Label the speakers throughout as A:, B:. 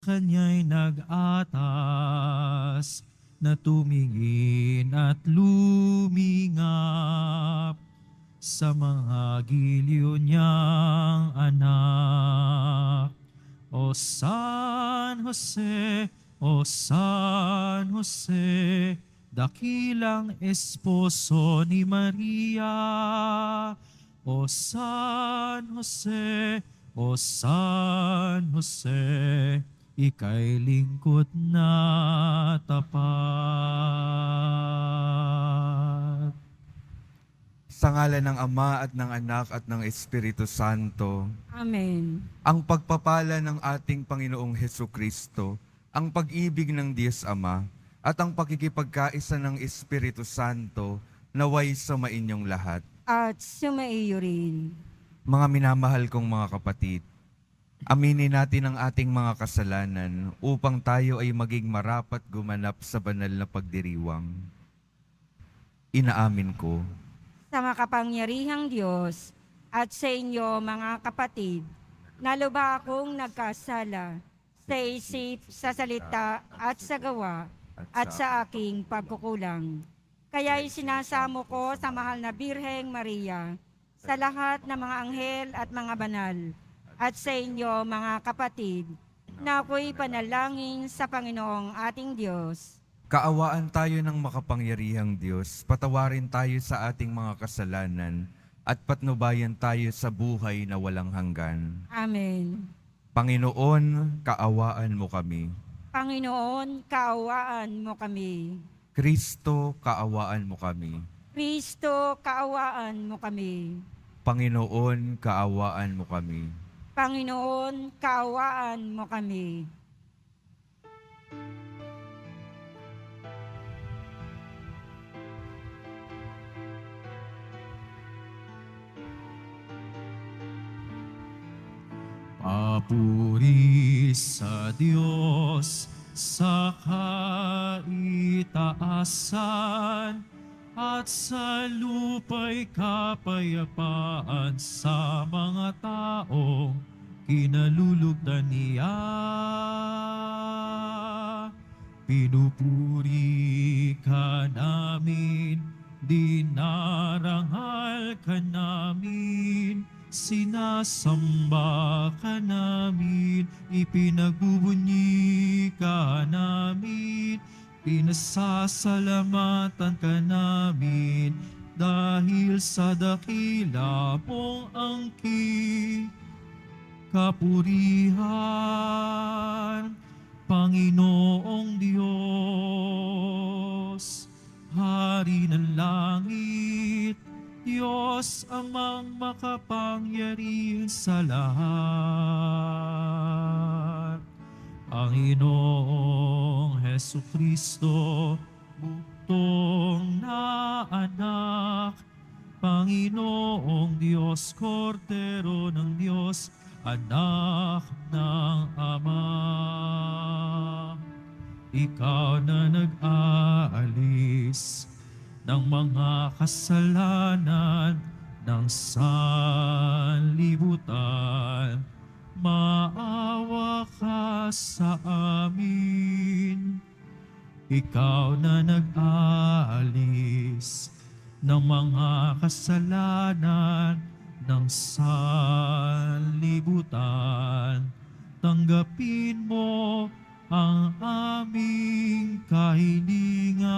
A: Kanya'y nag-atas na tumingin at lumingap sa mga giliw niyang anak. O San Jose, O San Jose, dakilang esposo ni Maria. O San Jose, O San Jose, ika'y lingkod na tapat.
B: Sa ngalan ng Ama at ng Anak at ng Espiritu Santo,
C: Amen.
B: ang pagpapala ng ating Panginoong Hesukristo, ang pag-ibig ng Diyos Ama, at ang pakikipagkaisa ng Espiritu Santo naway sa mainyong lahat.
C: At sumaiyo rin.
B: Mga minamahal kong mga kapatid, aminin natin ang ating mga kasalanan upang tayo ay maging marapat gumanap sa banal na pagdiriwang. Inaamin ko
C: Sa makapangyarihang Diyos at sa inyo mga kapatid, naluba akong nagkasala sa isip, sa salita at sa gawa at sa aking pagkukulang. Kaya'y sinasamo ko sa mahal na Birheng Maria, sa lahat ng mga anghel at mga banal, at sa inyo mga kapatid, na ako'y panalangin sa Panginoong ating Diyos.
B: kaawaan tayo ng makapangyarihang Diyos, patawarin tayo sa ating mga kasalanan, at patnubayan tayo sa buhay na walang hanggan.
C: Amen.
B: Panginoon, kaawaan mo kami.
C: Panginoon, kaawaan mo kami.
B: Kristo, kaawaan mo kami.
C: Kristo, kaawaan mo kami.
B: Panginoon, kaawaan mo kami.
C: Panginoon, kaawaan mo kami.
A: Papuri sa Diyos sa kaitaasan at sa lupa'y kapayapaan sa mga taong kinalulugdan niya. Pinupuri ka namin, dinarangal ka namin, sinasamba ka namin, ipinagbubunyi ka namin, pinasasalamatan ka namin, dahil sa dakila mong angkin kapurihan, Panginoong Diyos, Hari ng langit, Diyos amang makapangyarihan sa lahat. Panginoong Hesukristo, buktong na anak, Panginoong Diyos, Kordero ng Diyos, anak ng Ama. Ikaw na nag-aalis ng mga kasalanan ng sanlibutan, maawa ka sa amin. Ikaw na nag-aalis ng mga kasalanan ng sanlibutan, tanggapin mo ang aming kahilingan.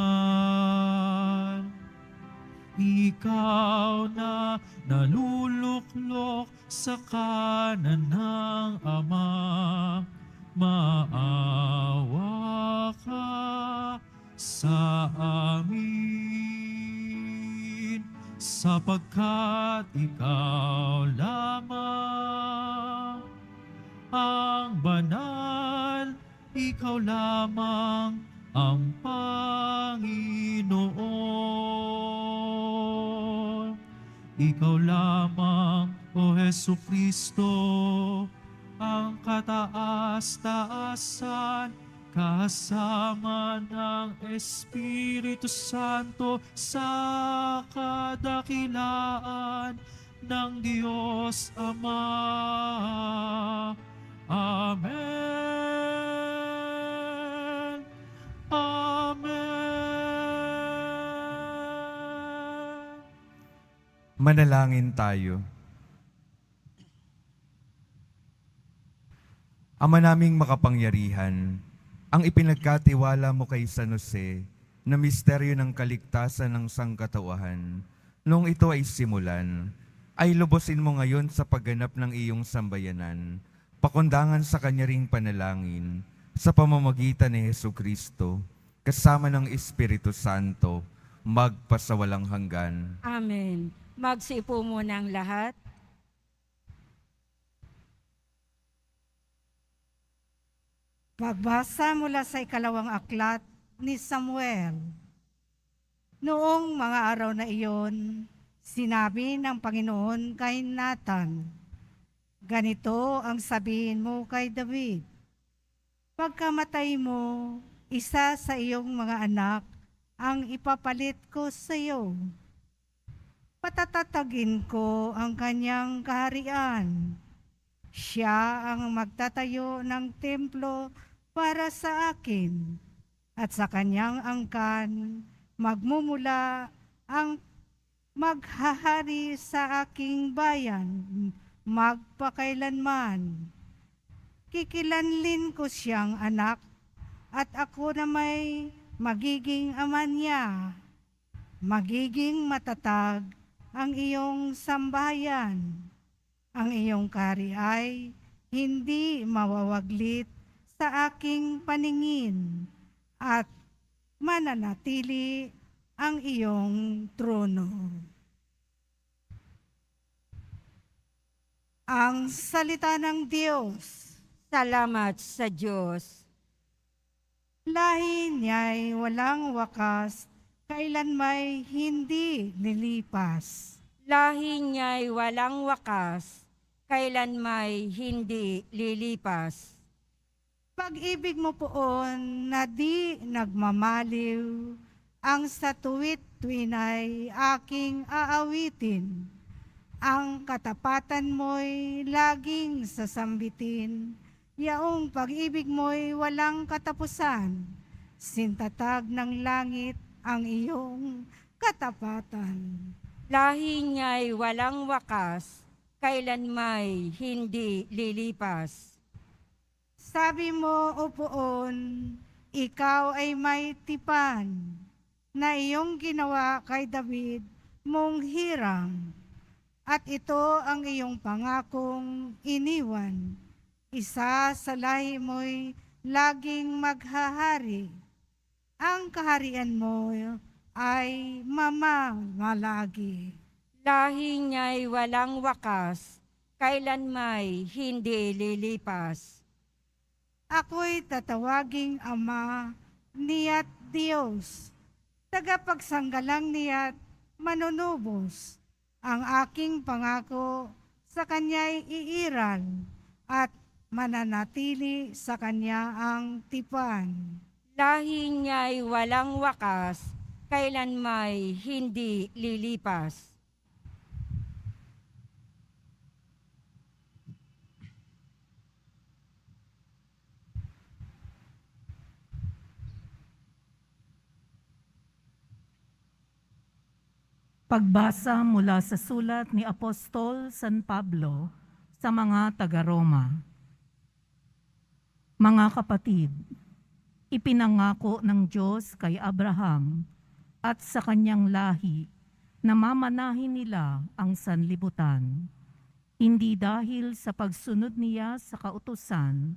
A: Ikaw na naluluklok sa kanan ng Ama, maawa ka sa amin, sapagkat ikaw lamang ang banal, ikaw lamang ang Panginoon. Ikaw lamang, O Hesukristo, ang kataas-taasan, kasama ng Espiritu Santo sa kadakilaan ng Diyos Ama. Amen.
B: Manalangin tayo. Ama naming makapangyarihan, ang ipinagkatiwala mo kay San Jose na misteryo ng kaligtasan ng sangkatauhan, noong ito ay simulan, ay lubusin mo ngayon sa pagganap ng iyong sambayanan, pakundangan sa kanya ring panalangin, sa pamamagitan ni Jesucristo, kasama ng Espiritu Santo, magpasawalang hanggan.
C: Amen. Magsiupo muna ang lahat.
D: Pagbasa mula sa ikalawang aklat ni Samuel. Noong mga araw na iyon, sinabi ng Panginoon kay Nathan, "Ganito ang sabihin mo kay David, pagkamatay mo, isa sa iyong mga anak ang ipapalit ko sa iyo. Patatatagin ko ang kanyang kaharian. Siya ang magtatayo ng templo para sa akin, at sa kanyang angkan magmumula ang maghahari sa aking bayan magpakailanman. Kikilanlin ko siyang anak, at ako na may magiging ama niya. Magiging matatag ang iyong sambahayan. Ang iyong kahari ay hindi mawawaglit sa aking paningin, at mananatili ang iyong trono." Ang salita ng Diyos.
C: Salamat sa Diyos.
D: Lahi niya'y walang wakas, kailan may hindi nilipas.
C: Lahi niya'y walang wakas, kailan may hindi lilipas.
D: Pag-ibig mo poon na di nagmamaliw, ang sa tuwit-tuwin ay aking aawitin. Ang katapatan mo'y laging sasambitin, yaong pag-ibig mo'y walang katapusan. Sintatag ng langit ang iyong katapatan.
C: Lahi niya'y walang wakas, kailan may hindi lilipas.
D: Sabi mo, O poon, ikaw ay may tipan, na iyong ginawa kay David mong hirang. At ito ang iyong pangakong iniwan. Isa sa lahi mo'y laging maghahari. Ang kaharian mo ay mamamalagi.
C: Lahi niya'y walang wakas, kailan may hindi lilipas.
D: Ako'y tatawaging Ama, niya't Diyos. Tagapagsanggalang niya't manunubos. Ang aking pangako sa Kanya'y iiral, at mananatili sa Kanya ang tipan.
C: Lahi niya'y walang wakas, kailan may hindi lilipas.
E: Pagbasa mula sa sulat ni Apostol San Pablo sa mga taga-Roma. Mga kapatid, ipinangako ng Diyos kay Abraham at sa kanyang lahi na mamanahin nila ang sanlibutan, hindi dahil sa pagsunod niya sa kautusan,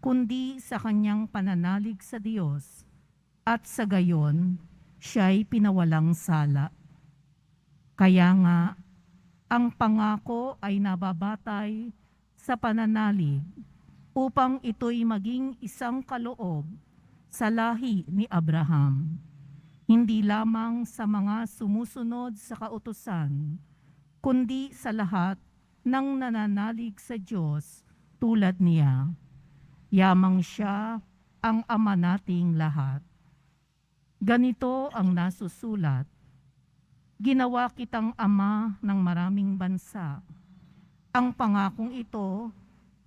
E: kundi sa kanyang pananalig sa Diyos, at sa gayon, siya'y pinawalang sala. Kaya nga, ang pangako ay nababatay sa pananalig upang ito'y maging isang kaloob sa lahi ni Abraham, hindi lamang sa mga sumusunod sa kautusan, kundi sa lahat ng nananalig sa Diyos tulad niya. Yamang siya ang ama nating lahat. Ganito ang nasusulat: "Ginawa kitang ama ng maraming bansa." Ang pangakong ito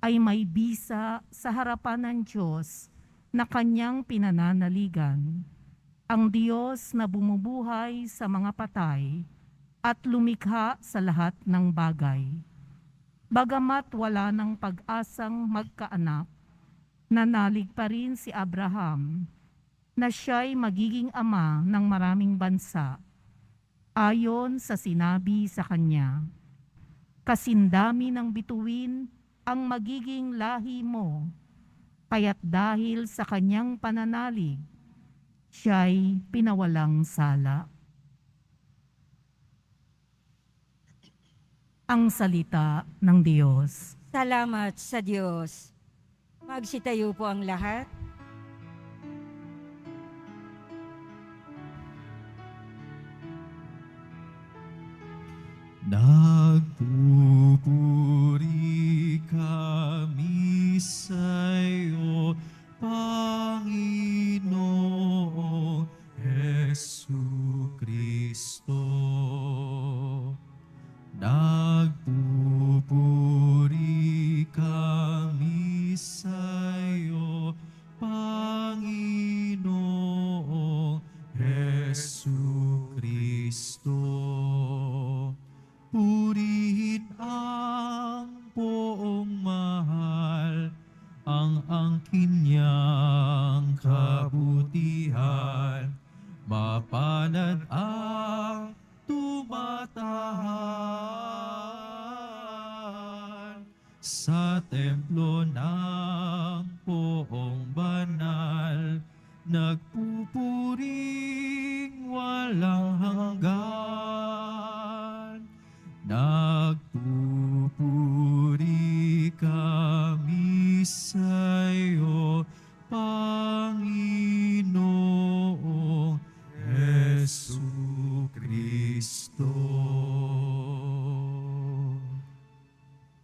E: ay may bisa sa harapan ng Diyos na kanyang pinananaligan, ang Diyos na bumubuhay sa mga patay at lumikha sa lahat ng bagay. Bagamat wala ng pag-asang magkaanak, nanalig pa rin si Abraham na siya'y magiging ama ng maraming bansa, ayon sa sinabi sa kanya. Kasindami ng bituin ang magiging lahi mo, kaya't dahil sa kanyang pananalig, siya'y pinawalang sala. Ang salita ng Diyos.
C: Salamat sa Diyos. Magsitayo po ang lahat.
A: Nagpupuri kami sa'yo, Panginoong Jesucristo. Nagpupuri kami sa'yo, Panginoong Jesucristo. Purihin ang poong mahal, ang angkin niyang kabutihan, mapalad ang tumatahan sa templo ng poong banal, nagpupuring walang hanggan. Nagpupuri kami sa'yo, Panginoong Jesucristo.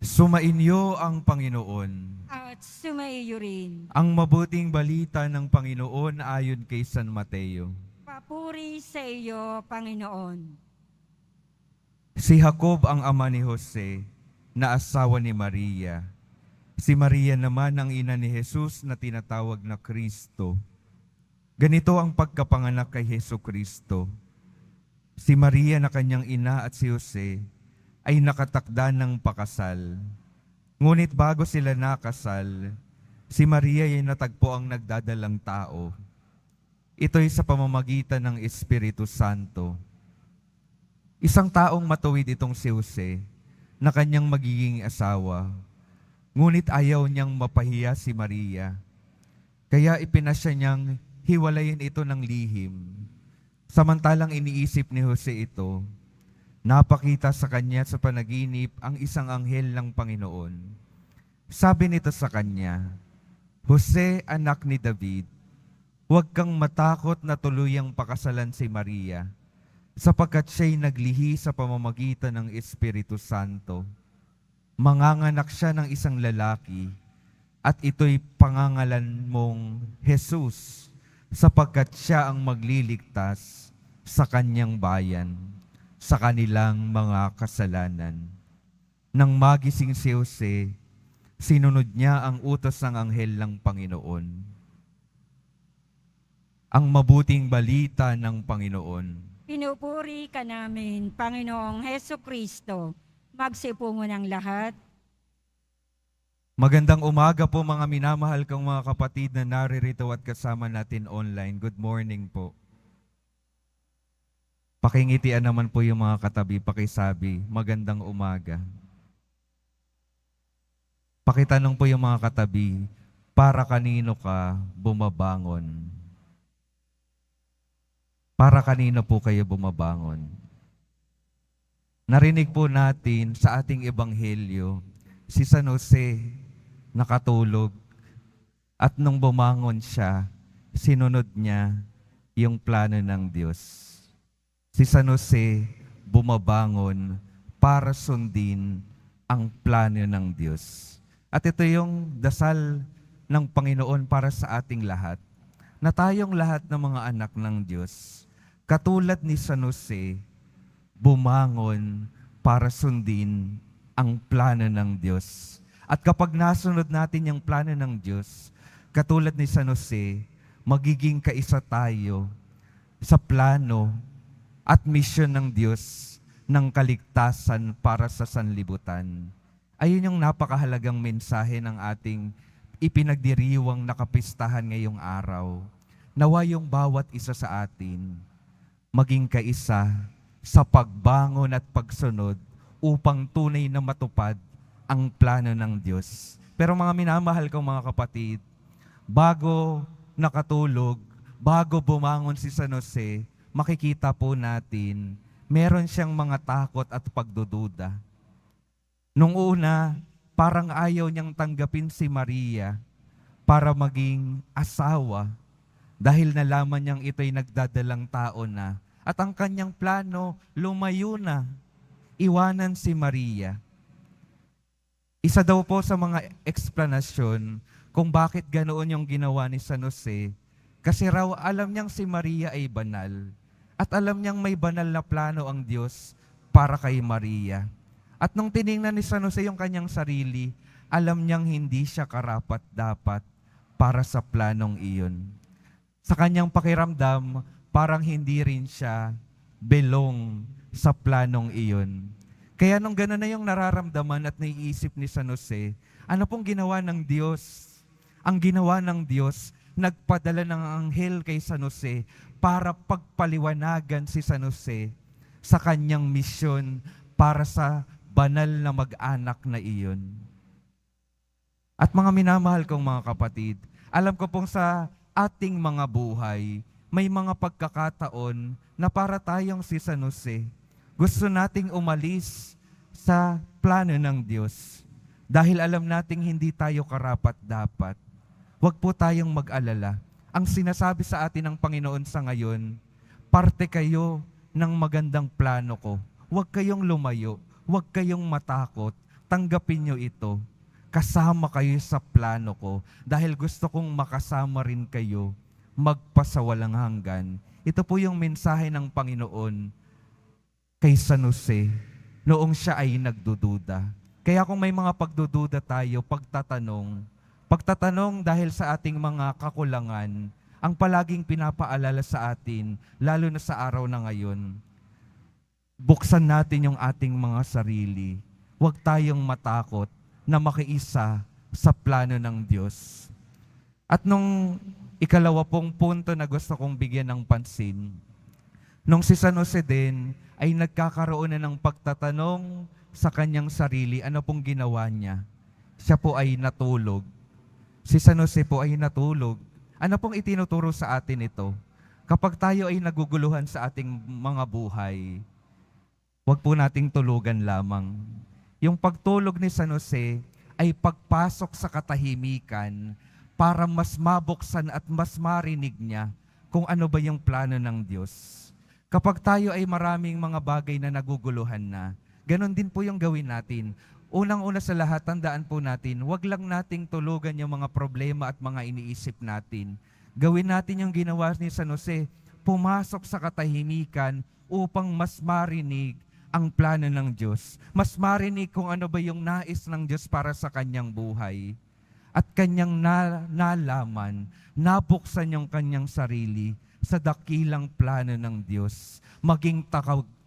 B: Sumainyo ang Panginoon.
C: At sumaiyo rin.
B: Ang mabuting balita ng Panginoon ayon kay San Mateo.
C: Papuri sa iyo, Panginoon.
B: Si Jacob ang ama ni Jose, na asawa ni Maria. Si Maria naman ang ina ni Jesus na tinatawag na Kristo. Ganito ang pagkapanganak kay Jesucristo. Si Maria na kanyang ina at si Jose ay nakatakda ng pakasal. Ngunit bago sila nakasal, si Maria ay natagpo ang nagdadalang tao. Ito'y sa pamamagitan ng Espiritu Santo. Isang taong matuwid itong si Jose na kanyang magiging asawa. Ngunit ayaw niyang mapahiya si Maria. Kaya ipinasya niyang hiwalayin ito ng lihim. Samantalang iniisip ni Jose ito, napakita sa kanya sa panaginip ang isang anghel ng Panginoon. Sabi nito sa kanya, Jose, anak ni David, huwag kang matakot na tuluyang pakasalan si Maria, sapagkat siya'y naglihi sa pamamagitan ng Espiritu Santo. Manganganak siya ng isang lalaki, at ito'y pangangalan mong Jesus, sapagkat siya ang magliligtas sa kanyang bayan, sa kanilang mga kasalanan. Nang magising si Jose, sinunod niya ang utos ng anghel ng Panginoon. Ang mabuting balita ng Panginoon.
C: Pinupuri ka namin, Panginoong Jesucristo. Magsipungo ng lahat.
B: Magandang umaga po mga minamahal kong mga kapatid na naririto at kasama natin online. Good morning po. Pakingitian naman po yung mga katabi, pakisabi, magandang umaga. Pakitanong po yung mga katabi, para kanino ka bumabangon? Para kanino po kayo bumabangon? Narinig po natin sa ating ebanghelyo, si San Jose nakatulog at nung bumangon siya, sinunod niya yung plano ng Diyos. Si San Jose bumabangon para sundin ang plano ng Diyos. At ito yung dasal ng Panginoon para sa ating lahat, na tayong lahat ng mga anak ng Diyos, katulad ni San Jose, bumangon para sundin ang plano ng Diyos. At kapag nasunod natin yung plano ng Diyos, katulad ni San Jose, magiging kaisa tayo sa plano at misyon ng Diyos ng kaligtasan para sa sanlibutan. Ayun yung napakahalagang mensahe ng ating ipinagdiriwang nakapistahan ngayong araw. Nawa yung bawat isa sa atin maging kaisa sa pagbangon at pagsunod upang tunay na matupad ang plano ng Diyos. Pero mga minamahal kong mga kapatid, bago nakatulog, bago bumangon si San Jose, makikita po natin, meron siyang mga takot at pagdududa. Nung una, parang ayaw niyang tanggapin si Maria para maging asawa dahil nalaman niyang ito'y nagdadalang tao na. At ang kanyang plano, lumayo na, iwanan si Maria. Isa daw po sa mga eksplanasyon kung bakit ganoon yung ginawa ni San Jose, kasi raw alam niyang si Maria ay banal at alam niyang may banal na plano ang Diyos para kay Maria. At nung tiningnan ni San Jose yung kanyang sarili, alam niyang hindi siya karapat-dapat para sa planong iyon. Sa kanyang pakiramdam, parang hindi rin siya belong sa planong iyon. Kaya nung gano'n na yung nararamdaman at naiisip ni San Jose, ano pong ginawa ng Diyos? Ang ginawa ng Diyos, nagpadala ng anghel kay San Jose para pagpaliwanagan si San Jose sa kanyang misyon para sa banal na mag-anak na iyon. At mga minamahal kong mga kapatid, alam ko pong sa ating mga buhay, may mga pagkakataon na para tayong si San Jose, gusto nating umalis sa plano ng Diyos dahil alam nating hindi tayo karapat-dapat. Huwag po tayong mag-alala. Ang sinasabi sa atin ng Panginoon sa ngayon, parte kayo ng magandang plano ko. Huwag kayong lumayo, huwag kayong matakot, tanggapin nyo ito. Kasama kayo sa plano ko dahil gusto kong makasama rin kayo magpasawalang hanggan. Ito po yung mensahe ng Panginoon kay San Jose noong siya ay nagdududa. Kaya kung may mga pagdududa tayo, pagtatanong dahil sa ating mga kakulangan, ang palaging pinapaalala sa atin, lalo na sa araw na ngayon, buksan natin yung ating mga sarili. Huwag tayong matakot na makiisa sa plano ng Diyos. At nung ikalawa pong punto na gusto kong bigyan ng pansin, nung si San Jose din ay nagkakaroon na ng pagtatanong sa kanyang sarili, ano pong ginawa niya? Siya po ay natulog. Si San Jose po ay natulog. Ano pong itinuturo sa atin ito? Kapag tayo ay naguguluhan sa ating mga buhay, huwag po nating tulugan lamang. Yung pagtulog ni San Jose ay pagpasok sa katahimikan para mas mabuksan at mas marinig niya kung ano ba yung plano ng Diyos. Kapag tayo ay maraming mga bagay na naguguluhan na, ganon din po yung gawin natin. Unang-una sa lahat, tandaan po natin, wag lang nating tulugan yung mga problema at mga iniisip natin. Gawin natin yung ginawa ni San Jose, pumasok sa katahimikan upang mas marinig ang plano ng Diyos. Mas marinig kung ano ba yung nais ng Diyos para sa kanyang buhay. At kanyang nalaman, nabuksan yung kanyang sarili sa dakilang plano ng Diyos, maging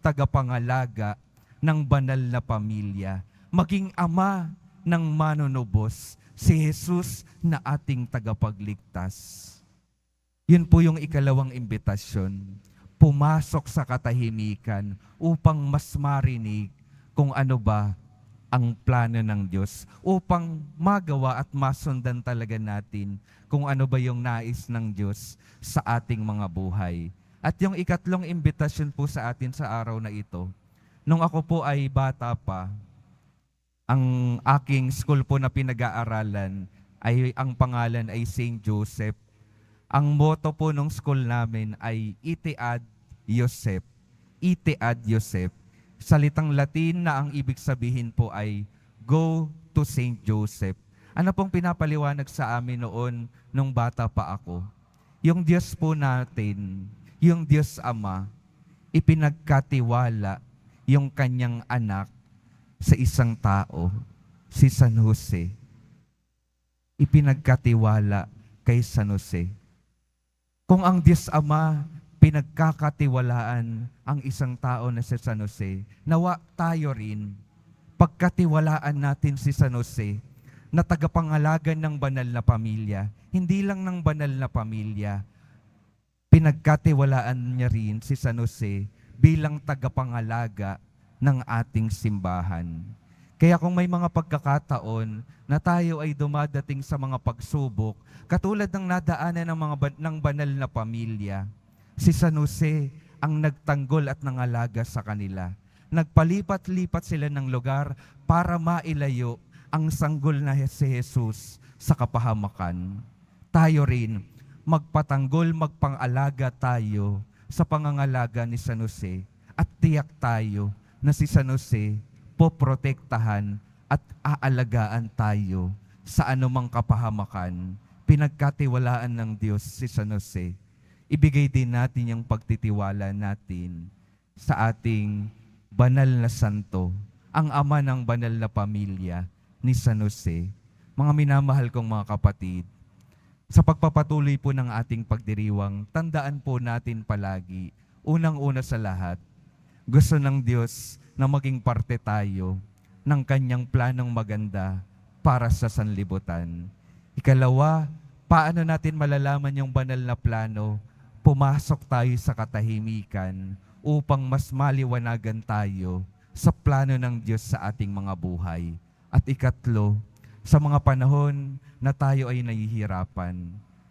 B: tagapangalaga ng banal na pamilya, maging ama ng manunubos, si Jesus na ating tagapagligtas. Yun po yung ikalawang imbitasyon, pumasok sa katahimikan upang mas marinig kung ano ba ang plano ng Diyos, upang magawa at masundan talaga natin kung ano ba yung nais ng Diyos sa ating mga buhay. At yung ikatlong imbitasyon po sa atin sa araw na ito, nung ako po ay bata pa, ang aking school po na pinag-aaralan, ang pangalan ay St. Joseph. Ang motto po ng school namin ay Ite ad Joseph. Ite ad Joseph. Salitang Latin na ang ibig sabihin po ay Go to St. Joseph. Ano pong pinapaliwanag sa amin noon nung bata pa ako? Yung Diyos po natin, yung Diyos Ama, ipinagkatiwala yung kanyang anak sa isang tao, si San Jose. Ipinagkatiwala kay San Jose. Kung ang Diyos Ama pinagkakatiwalaan ang isang tao na si San Jose, nawa tayo rin, pagkatiwalaan natin si San Jose na tagapangalaga ng banal na pamilya, hindi lang ng banal na pamilya, pinagkatiwalaan niya rin si San Jose bilang tagapangalaga ng ating simbahan. Kaya kung may mga pagkakataon na tayo ay dumadating sa mga pagsubok, katulad ng nadaanan ng banal na pamilya, si San Jose ang nagtanggol at nangalaga sa kanila. Nagpalipat-lipat sila ng lugar para mailayo ang sanggol na si Jesus sa kapahamakan. Tayo rin, magpatanggol, magpangalaga tayo sa pangangalaga ni San Jose at tiyak tayo na si San Jose poprotektahan at aalagaan tayo sa anumang kapahamakan. Pinagkatiwalaan ng Diyos si San Jose. Ibigay din natin yung pagtitiwala natin sa ating banal na santo, ang ama ng banal na pamilya ni San Jose. Mga minamahal kong mga kapatid, sa pagpapatuloy po ng ating pagdiriwang, tandaan po natin palagi, unang-una sa lahat, gusto ng Diyos na maging parte tayo ng kanyang planong maganda para sa sanlibutan. Ikalawa, paano natin malalaman yung banal na plano? Pumasok tayo sa katahimikan upang mas maliwanagan tayo sa plano ng Diyos sa ating mga buhay. At ikatlo, sa mga panahon na tayo ay nahihirapan,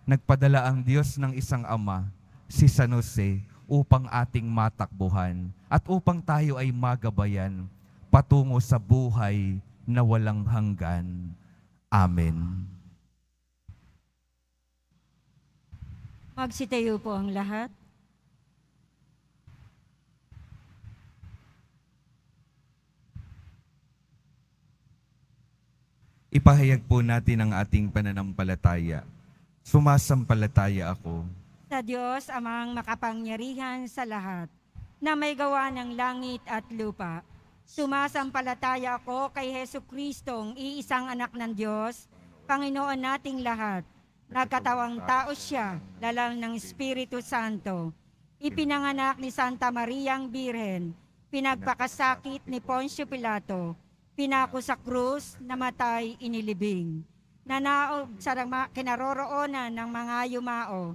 B: nagpadala ang Diyos ng isang ama, si San Jose, upang ating matakbuhan at upang tayo ay magabayan patungo sa buhay na walang hanggan. Amen.
C: Magsitayo po ang lahat.
B: Ipahayag po natin ang ating pananampalataya. Sumasampalataya ako
C: Sa Diyos amang makapangyarihan sa lahat, na may gawa ng langit at lupa. Sumasampalataya ako kay Hesukριστong iisang anak ng Diyos, Panginoon nating lahat. Nagkatawang tao siya, lalang ng Espiritu Santo. Ipinanganak ni Santa Mariang Birhen, pinagpakasakit ni Poncio Pilato, pinako sa krus, namatay, inilibing. Nanaog sa kinaroroonan ng mga yumao,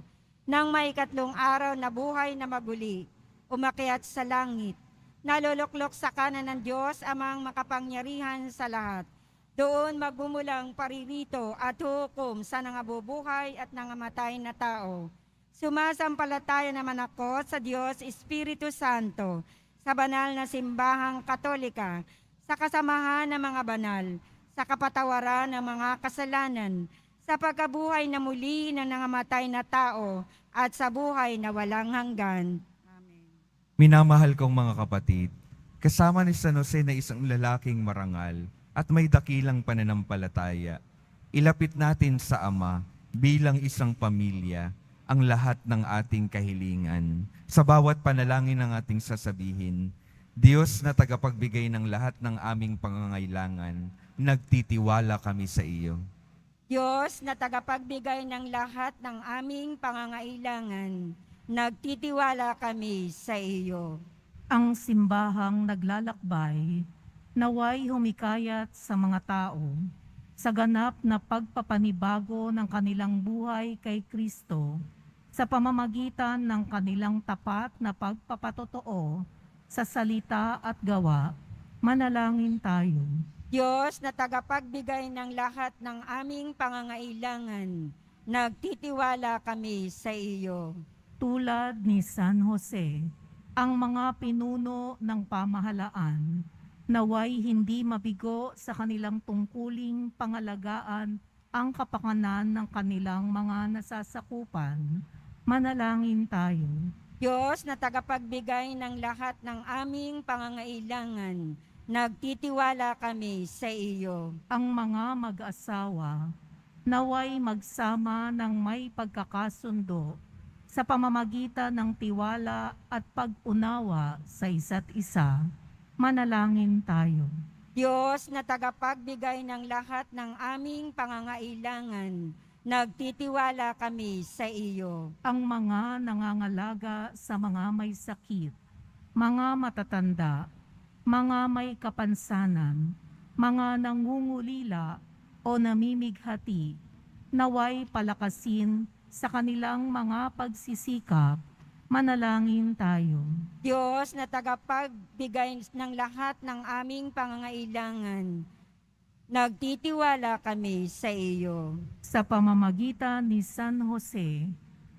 C: nang may ikatlong araw na buhay na maguli, umakyat sa langit, naluluklok sa kanan ng Diyos amang makapangyarihan sa lahat. Doon magbumulang paririto at hukom sa nangabubuhay at nangamatay na tao. Sumasampalataya naman ako sa Diyos Espiritu Santo, sa banal na simbahang Katolika, sa kasamahan ng mga banal, sa kapatawaran ng mga kasalanan, sa pagkabuhay na muli ng nangamatay na tao, at sa buhay na walang hanggan. Amen.
B: Minamahal kong mga kapatid, kasama ni San Jose na isang lalaking marangal at may dakilang pananampalataya, ilapit natin sa Ama bilang isang pamilya ang lahat ng ating kahilingan. Sa bawat panalangin ng ating sasabihin, Diyos na tagapagbigay ng lahat ng aming pangangailangan, nagtitiwala kami sa iyo.
C: Diyos na tagapagbigay ng lahat ng aming pangangailangan, nagtitiwala kami sa iyo.
E: Ang simbahang naglalakbay, naway humikayat sa mga tao, sa ganap na pagpapanibago ng kanilang buhay kay Kristo, sa pamamagitan ng kanilang tapat na pagpapatotoo sa salita at gawa. Manalangin tayo.
C: Diyos na tagapagbigay ng lahat ng aming pangangailangan, nagtitiwala kami sa iyo.
E: Tulad ni San Jose, ang mga pinuno ng pamahalaan, naway hindi mabigo sa kanilang tungkuling pangalagaan ang kapakanan ng kanilang mga nasasakupan. Manalangin tayo.
C: Diyos na tagapagbigay ng lahat ng aming pangangailangan, nagtitiwala kami sa iyo.
E: Ang mga mag-asawa, naway magsama ng may pagkakasundo sa pamamagitan ng tiwala at pag-unawa sa isa't isa. Manalangin tayo.
C: Diyos na tagapagbigay ng lahat ng aming pangangailangan, nagtitiwala kami sa iyo.
E: Ang mga nangangalaga sa mga may sakit, mga matatanda, mga may kapansanan, mga nangungulila o namimighati, naway palakasin sa kanilang mga pagsisikap. Manalangin tayo.
C: Diyos na tagapagbigay ng lahat ng aming pangangailangan, nagtitiwala kami sa iyo.
E: Sa pamamagitan ni San Jose,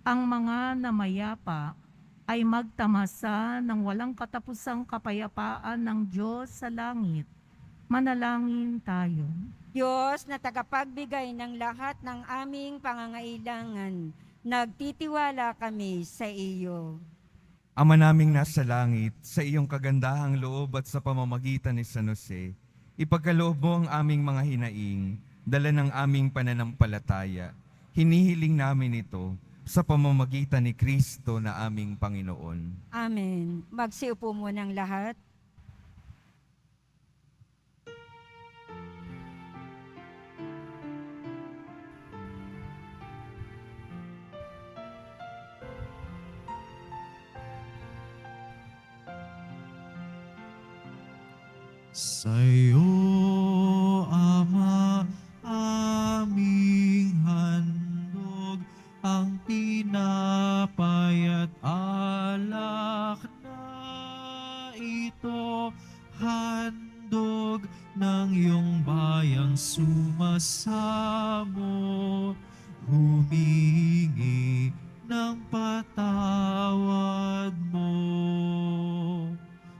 E: ang mga namayapa ay magtamasa ng walang katapusang kapayapaan ng Diyos sa langit. Manalangin tayo.
C: Diyos na tagapagbigay ng lahat ng aming pangangailangan, nagtitiwala kami sa iyo.
B: Ama naming nasa langit, sa iyong kagandahang loob at sa pamamagitan ni San Jose, ipagkaloob mo ang aming mga hinaing, dala ng aming pananampalataya. Hinihiling namin ito sa pamamagitan ni Kristo na aming Panginoon.
C: Amen. Magsiupo mo ng lahat.
A: Sa'yo, Ama, aming handog, ang tinapay at alak na ito, handog ng iyong bayang sumasamo, humingi ng patawad mo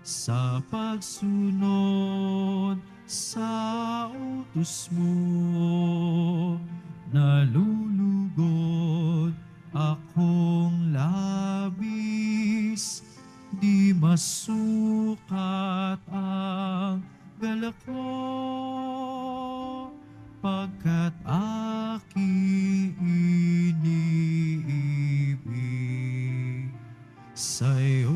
A: sa pagsunod sa utos mo. Nalulugod akong labis, di masukat ang galak ko, pagkat aking iniibig. Sa'yo,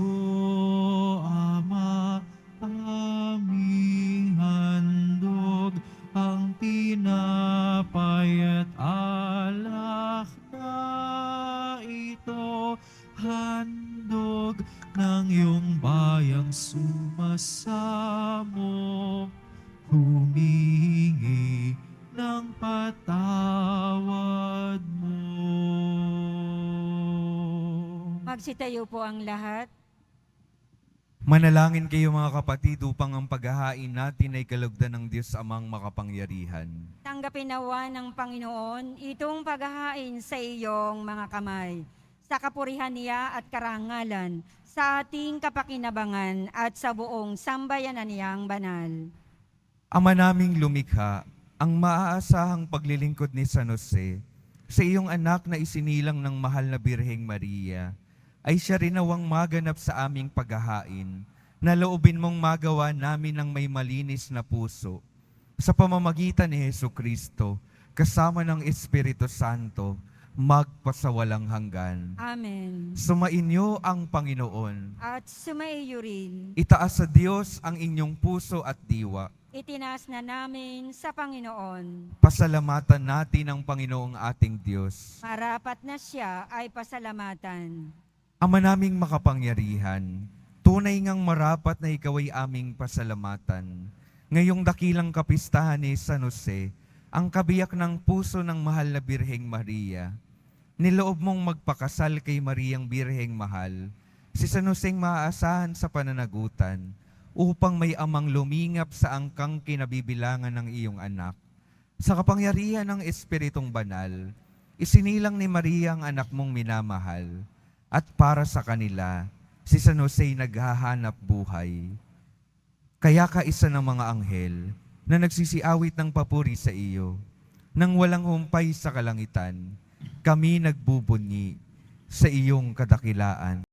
A: Ama, aming handog, ang tinapay at alak na ito, handog ng iyong bayang sumasamo, humingi ng patawad mo.
C: Magsitayo po ang lahat.
B: Manalangin kayo mga kapatid upang ang paghahain natin ay kalugdan ng Diyos Amang makapangyarihan.
C: Tanggapin nawa ng Panginoon itong paghahain sa iyong mga kamay, sa kapurihan niya at karangalan, sa ating kapakinabangan at sa buong sambayanan niyang banal.
B: Ama naming lumikha, ang maaasahang paglilingkod ni San Jose sa iyong anak na isinilang ng mahal na Birheng Maria, ay siya rin nawang maganap sa aming paghahain, na loobin mong magawa namin ng may malinis na puso. Sa pamamagitan ni Jesucristo, kasama ng Espiritu Santo, magpasawalang hanggan.
C: Amen.
B: Sumainyo ang Panginoon.
C: At sumaiyo rin,
B: Itaas sa Diyos ang inyong puso at diwa.
C: itinaas na namin sa Panginoon.
B: Pasalamatan natin ang Panginoong ating Diyos.
C: Marapat na siya ay pasalamatan.
B: Ama naming makapangyarihan, tunay ngang marapat na ikaw ay aming pasalamatan. Ngayong dakilang kapistahan ni San Jose, ang kabiyak ng puso ng mahal na Birheng Maria, niloob mong magpakasal kay Mariang Birheng Mahal, si San Joseng maaasahan sa pananagutan, upang may amang lumingap sa angkang kinabibilangan ng iyong anak. Sa kapangyarihan ng Espiritong Banal, isinilang ni Maria ang anak mong minamahal, at para sa kanila, si San Jose naghahanap buhay. Kaya kaisa ng mga anghel na nagsisiawit ng papuri sa iyo, nang walang humpay sa kalangitan, kami nagbubunyi sa iyong kadakilaan.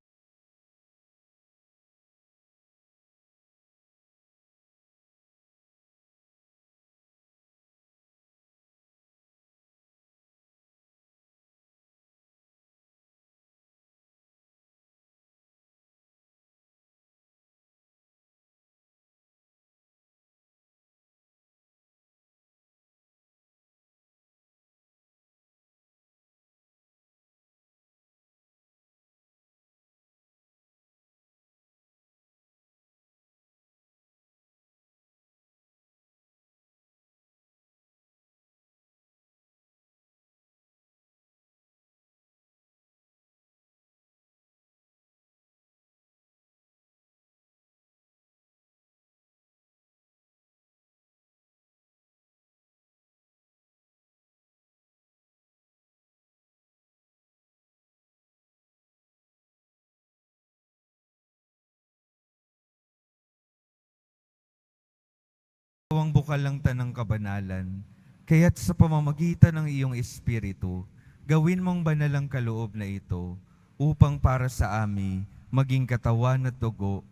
B: ang bukal lang tanang kabanalan, kaya't sa pamamagitan ng iyong Espiritu, gawin mong banal ang kaloob na ito, upang para sa amin maging katawan at dugo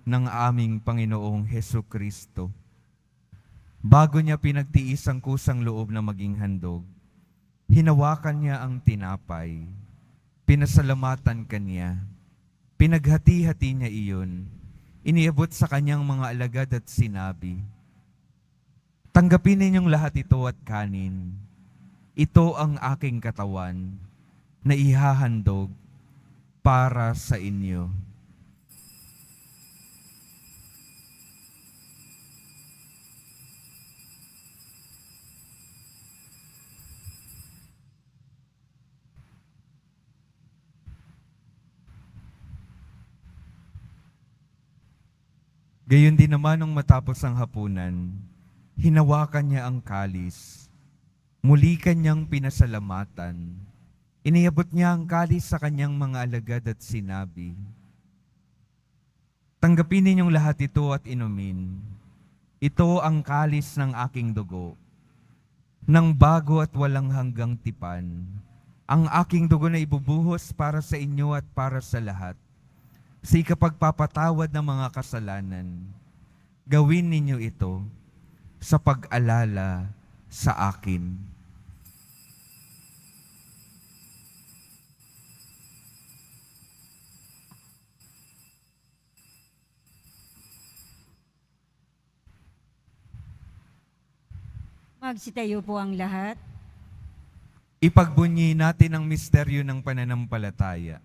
B: ng aming Panginoong Heso Kristo. Bago niya pinagtiis ang kusang loob na maging handog, hinawakan niya ang tinapay, pinasalamatan kanya, pinaghati-hati niya iyon, iniabot sa kanyang mga alagad at sinabi, "Tanggapin ninyong lahat ito at kanin. Ito ang aking katawan na ihahandog para sa inyo." Gayon din naman nung matapos ang hapunan, hinawakan niya ang kalis. Muli kanyang pinasalamatan. Iniabot niya ang kalis sa kanyang mga alagad at sinabi, "Tanggapin ninyong lahat ito at inumin. Ito ang kalis ng aking dugo, ng bago at walang hanggang tipan. Ang aking dugo na ibubuhos para sa inyo at para sa lahat. Sa ikapagpapatawad ng mga kasalanan, gawin ninyo ito sa pag-alala sa akin."
C: Magsitayo po ang lahat.
B: Ipagbunyi natin ang misteryo ng pananampalataya.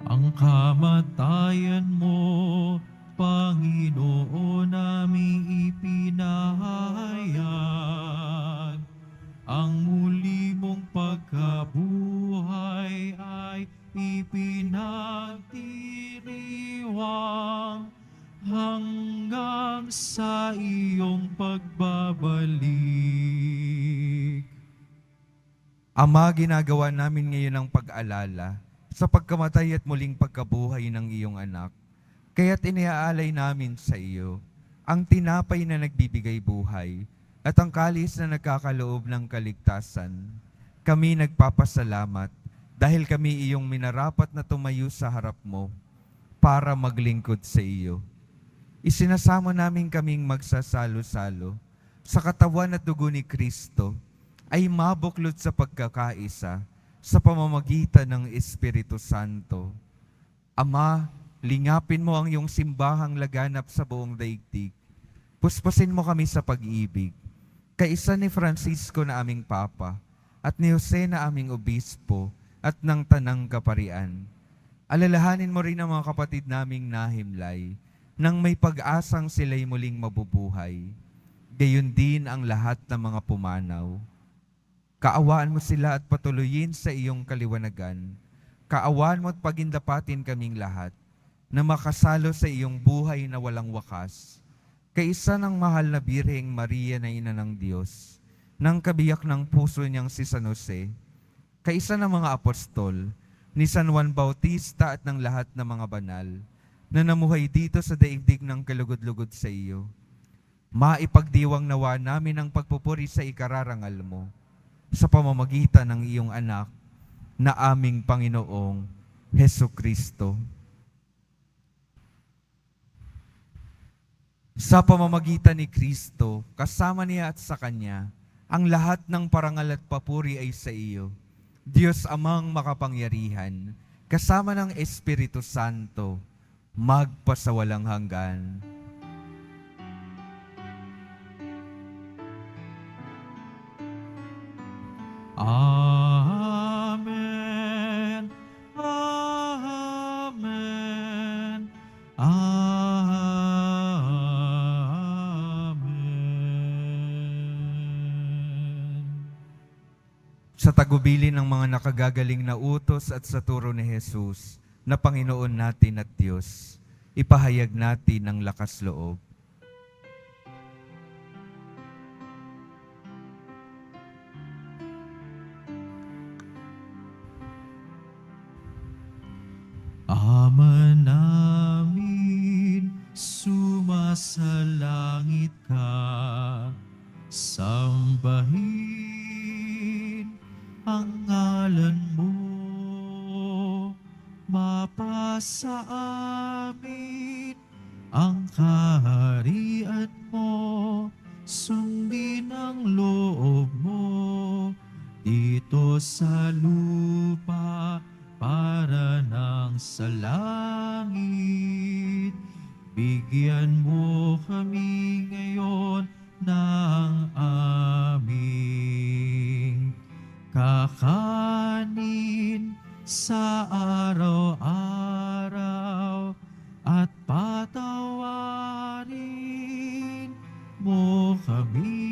A: Ang kamatayan mo, Panginoon, aming ipinahayag. Ang muli mong pagkabuhay ay ipinagdiriwang hanggang sa iyong pagbabalik.
B: Ama, ginagawa namin ngayon ang pag-alala sa pagkamatay at muling pagkabuhay ng iyong anak. Kaya't iniaalay namin sa iyo ang tinapay na nagbibigay buhay at ang kalis na nagkakaloob ng kaligtasan. Kami nagpapasalamat dahil kami iyong minarapat na tumayo sa harap mo para maglingkod sa iyo. Isinasamo namin kaming magsasalo-salo sa katawan at dugo ni Kristo ay mabuklod sa pagkakaisa sa pamamagitan ng Espiritu Santo. Ama, lingapin mo ang iyong simbahang laganap sa buong daigdig. Puspusin mo kami sa pag-ibig. Kaisa ni Francisco na aming Papa at ni Jose na aming Obispo at ng Tanang Kaparian. Alalahanin mo rin ang mga kapatid naming nahimlay nang may pag-asang sila'y muling mabubuhay. Gayon din ang lahat ng mga pumanaw. Kaawaan mo sila at patuloyin sa iyong kaliwanagan. Kaawaan mo at pagindapatin kaming lahat na makasalo sa iyong buhay na walang wakas. Kaisa ng mahal na Birheng Maria na Ina ng Diyos, ng kabiyak ng puso niyang si San Jose, kaisa ng mga apostol, ni San Juan Bautista at ng lahat ng mga banal, na namuhay dito sa daigdig ng kalugod-lugod sa iyo. Maipagdiwang nawa namin ang pagpupuri sa ikararangal mo, sa pamamagitan ng iyong anak na aming Panginoong Heso Kristo. Sa pamamagitan ni Kristo, kasama niya at sa Kanya, ang lahat ng parangal at papuri ay sa iyo, Diyos Amang makapangyarihan, kasama ng Espiritu Santo, magpasawalang hanggan.
A: Amen. Amen. Amen.
B: Sa tagubilin ng mga nakagagaling na utos at sa turo ni Jesus, na Panginoon natin at Diyos, ipahayag natin ang lakas loob.
A: Ama sambahin ang ngalan mo. Mapasa amin ang kaharian mo, sundin ang loob mo dito sa lupa para nang sa langit. Bigyan mo kami ngayon ng aming kakanin sa araw-araw, at patawarin mo kami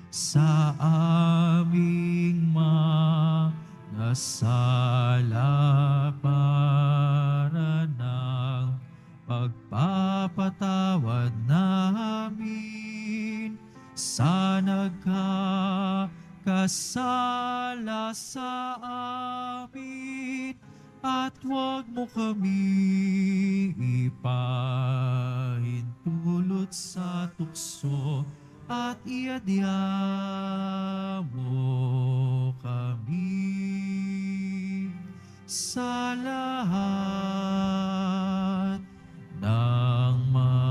A: sa aming mga sala para ng pagpapatawad namin sa nagkakasala sa amin, at huwag mo kami ipahintulot sa tukso, at iadya mo kami sa lahat ng masama.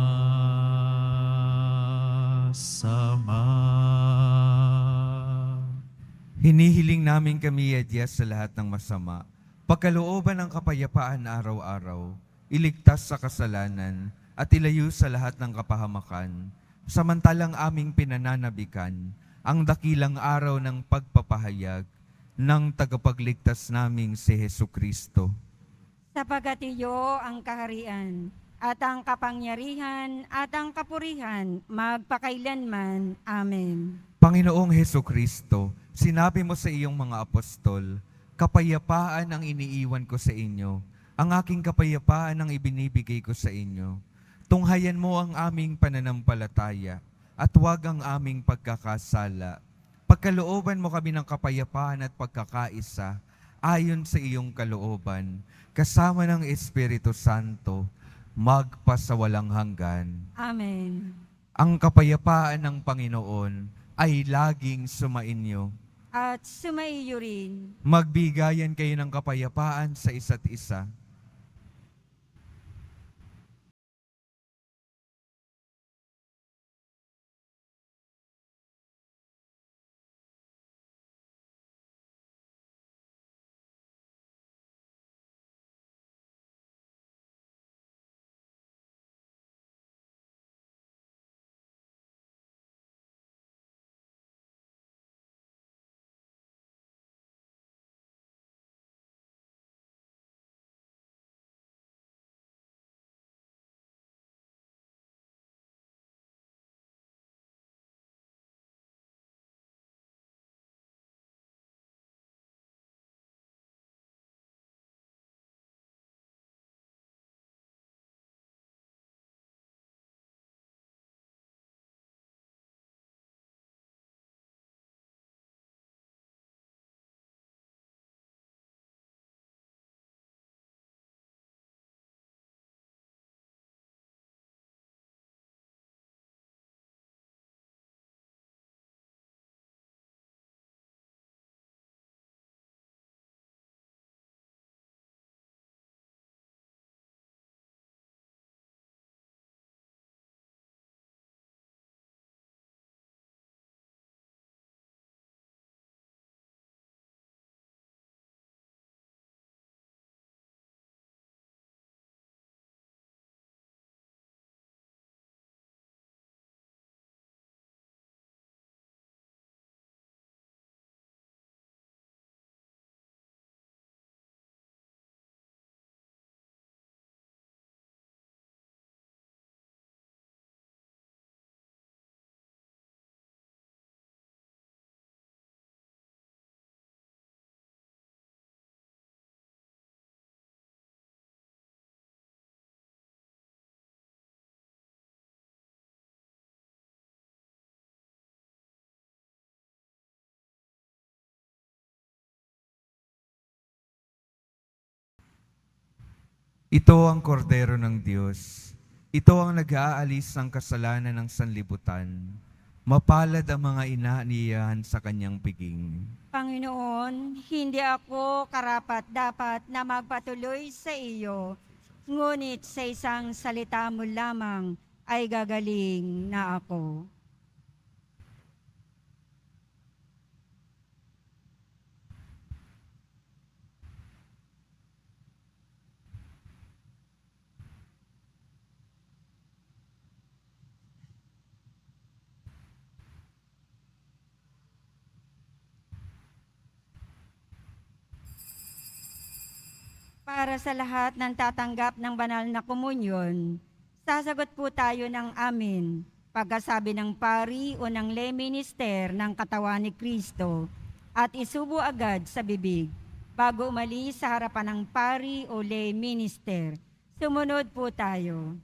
B: Hinihiling namin kami iadya sa lahat ng masama, pagkalooban ng kapayapaan araw-araw, iligtas sa kasalanan, at ilayo sa lahat ng kapahamakan, samantalang aming pinananabikan ang dakilang araw ng pagpapahayag ng tagapagligtas naming si Hesukristo.
C: Sapagat iyo ang kaharian, at ang kapangyarihan, at ang kapurihan, magpakailanman. Amen.
B: Panginoong Hesukristo, sinabi mo sa iyong mga apostol, kapayapaan ang iniiwan ko sa inyo, ang aking kapayapaan ang ibinibigay ko sa inyo. Tunghayan mo ang aming pananampalataya at huwag ang aming pagkakasala. Pagkalooban mo kami ng kapayapaan at pagkakaisa ayon sa iyong kalooban, kasama ng Espiritu Santo, magpasawalang hanggan.
C: Amen.
B: Ang kapayapaan ng Panginoon ay laging sumainyo.
C: At sumaiyo rin.
B: Magbigayan kayo ng kapayapaan sa isa't isa. Ito ang kordero ng Diyos. Ito ang nag-aalis ng kasalanan ng sanlibutan. Mapalad ang mga inaaniyahan sa kanyang piging.
C: Panginoon, hindi ako karapat-dapat na magpatuloy sa iyo, ngunit sa isang salita mo lamang ay gagaling na ako. Para sa lahat ng tatanggap ng banal na komunyon, sasagot po tayo ng amin pagkasabi ng pari o ng lay minister ng katawan ni Kristo at isubo agad sa bibig bago umalis sa harapan ng pari o lay minister. Sumunod po tayo.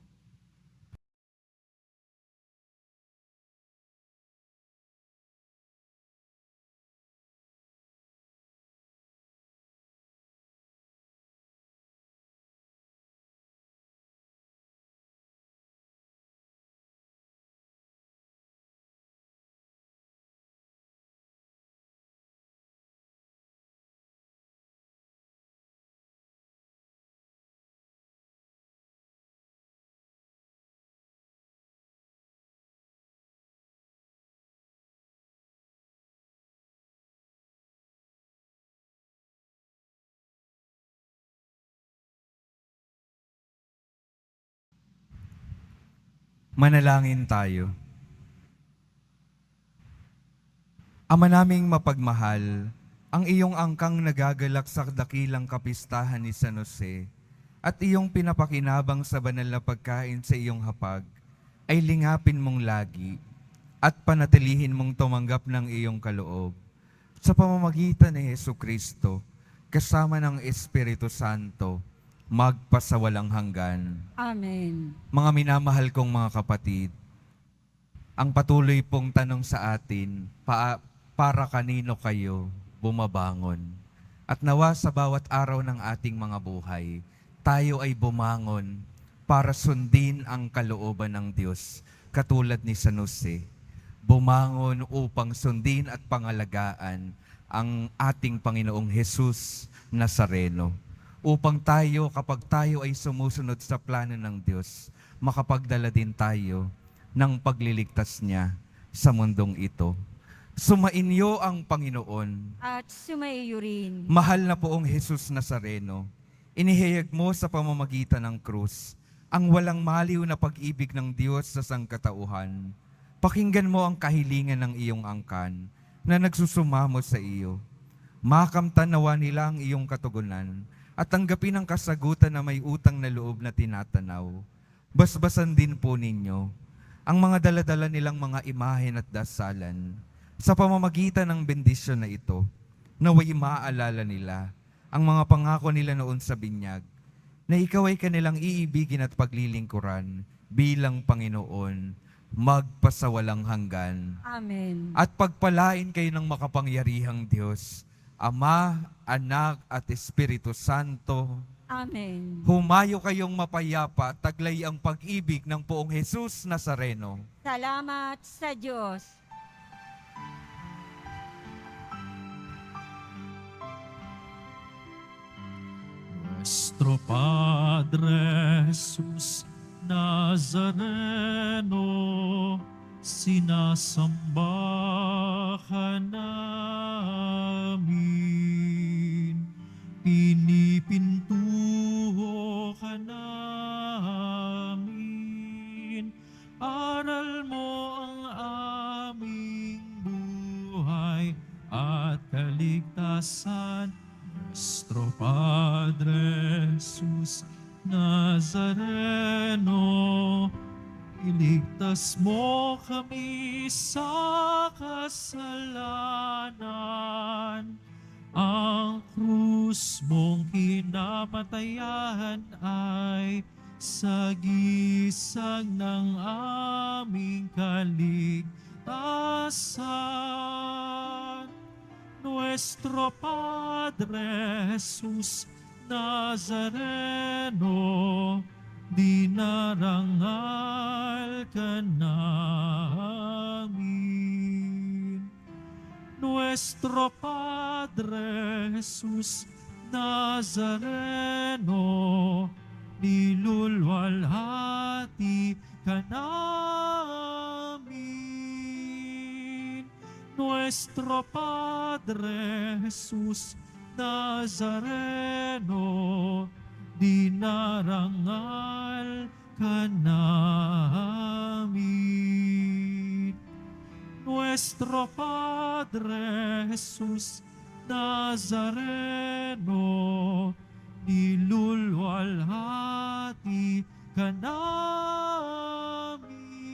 B: Manalangin tayo. Ama naming mapagmahal, ang iyong angkang nagagalak sa dakilang kapistahan ni San Jose at iyong pinapakinabang sa banal na pagkain sa iyong hapag ay lingapin mong lagi at panatilihin mong tumanggap ng iyong kaloob sa pamamagitan ni Hesu Kristo kasama ng Espiritu Santo magpasawalang hanggan.
C: Amen.
B: Mga minamahal kong mga kapatid, ang patuloy pong tanong sa atin, para kanino kayo bumabangon? At nawa sa bawat araw ng ating mga buhay, tayo ay bumangon para sundin ang kalooban ng Diyos, katulad ni San Jose. Bumangon upang sundin at pangalagaan ang ating Panginoong Jesus Nazareno. Upang tayo, kapag tayo ay sumusunod sa plano ng Diyos, makapagdala din tayo ng pagliligtas niya sa mundong ito. Sumainyo ang Panginoon.
C: At sumaiyo rin.
B: Mahal na poong Jesus Nazareno, inihayag mo sa pamamagitan ng krus ang walang maliw na pag-ibig ng Diyos sa sangkatauhan. Pakinggan mo ang kahilingan ng iyong angkan na nagsusumamo sa iyo. Makamtan nawa nila ang iyong katugunan at tanggapin ang kasagutan na may utang na loob na tinatanaw. Basbasan din po ninyo ang mga daladala nilang mga imahen at dasalan. Sa pamamagitan ng bendisyon na ito, naway maaalala nila ang mga pangako nila noon sa binyag, na ikaw ay kanilang iibigin at paglilingkuran bilang Panginoon, magpasawalang hanggan.
C: Amen.
B: At pagpalain kayo ng makapangyarihang Diyos, Ama, Anak at Espiritu Santo.
C: Amen.
B: Humayo kayong mapayapa, taglay ang pag-ibig ng poong Jesus Nazareno.
C: Salamat sa Diyos.
A: Nuestro Padre Jesus Nazareno, sinasamba ka namin, pinipintuho ka namin, aral mo ang aming buhay at kaligtasan. Nuestro Padre Jesus Nazareno, iligtas mo kami sa kasalanan. Ang krus mong kinamatayan ay sagisag ng aming kaligtasan. Nuestro Padre Jesus Nazareno, dinarangal ka namin. Nuestro Padre Jesus Nazareno, nilulwalhati ka namin. Nuestro Padre Jesus Nazareno, dinarangal ka namin. Nuestro Padre Jesus Nazareno,